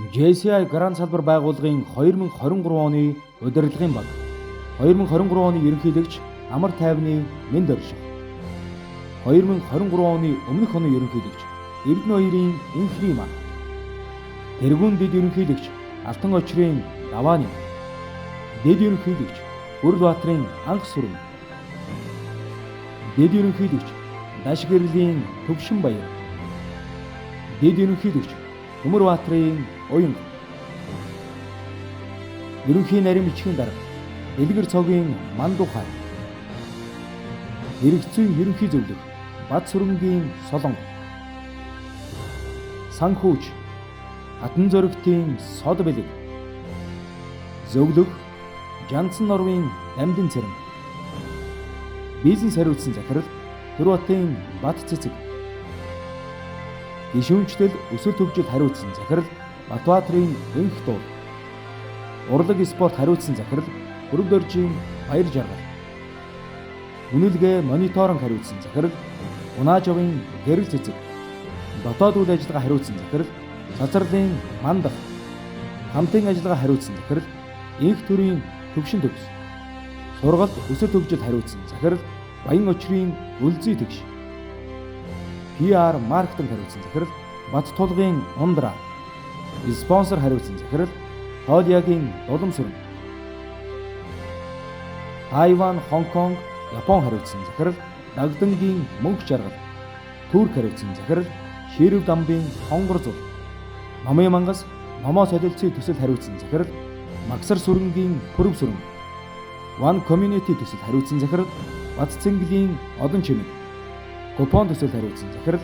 JCI Гранд салбар байгууллагын 2023 оны удирдлагын баг. 2023 оны ерөнхийлөгч Амар тайвны Мэнд орших. 2023 оны өмнөх оны ерөнхийлөгч Эрдэнэ 2-ын Инхри маань. Тэргүүн дэд ерөнхийлөгч Алтан очрын Давааны. Дэд ерөнхийлөгч Бүрэлбаатарын Анх сүрэн. Дэд ерөнхийлөгч Даш гэрлийн Төвшин баяр. Дэд ерөнхийлөгч Төмөрбаатарын Уян. Ерөнхий нарийн бичгийн дарга Дэлгэр цогийн Мандухай. Иргэцийн ерөнхий зөвлөх Бат сүрэнгийн Солон. Санхүүж Хатан зөрөгтийн Сод бэлэг. Зөвлөх Жанцсан Норвын Дамдын цэрэн. Бизнес хариуцсан захирал Төрбатын Бат цэцэг. Гишүүнчлэл өсөлт хөгжил хариуцсан захирал Батбаатарын Энх дуу. Урлаг спорт хариуцсан захирал Бүрэгдоржийн Баяр жаргал. Үнэлгээ мониторинг хариуцсан захирал Унаажовын Гэрэл цэцэг. Дотоод үйл ажиллагаа хариуцсан захирал Цацралын Мандах. Хамтын ажиллагаа хариуцсан захирал Инх төрийн Төвшин төгс. Сургалт өсөлт хөгжил хариуцсан захирал Баян очрын Үлзий тэгш. PR маркетинг хариуцсан захирал Бат тулгын Ундра. Спонсор хариуцсан захирал Тоолиагийн Дулам сүрэн. Тайван, Хонконг, Япон хариуцсан захирал Дагдангийн Мөнх жаргал. Турк хариуцсан захирал Ширв дамбын Хонгор зул. Номын мангас Номоо солилцын төсөл хариуцсан захирал Магсар сүрэнгийн Пүрэв сүрэн. One Community төсөл хариуцсан захирал Бат цэнгэлийн Одон чимэг. Купон төсөл хариуцсан захирал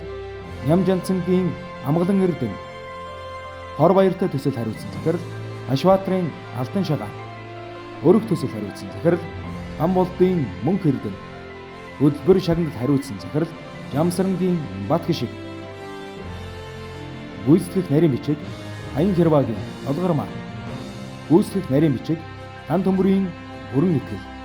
Нямжанцангийн Амгалан Эрдэнэ. Хор баяртай төсөл хариуцсан захирал Ашбаатарын Алтан шагаа. Өрөх төсөл хариуцсан захирал Хамболтын Мөнх Эрдэнэ. Хөдөлбөр шагналд хариуцсан захирал Жамсрангийн Бат гişиг. Гүйцэтгэх нарийн бичиг Хаян Хэрвагийн Долгор маань. Гүйцэтгэх нарийн бичиг Хан төмөрийн Бүрэн итгэл.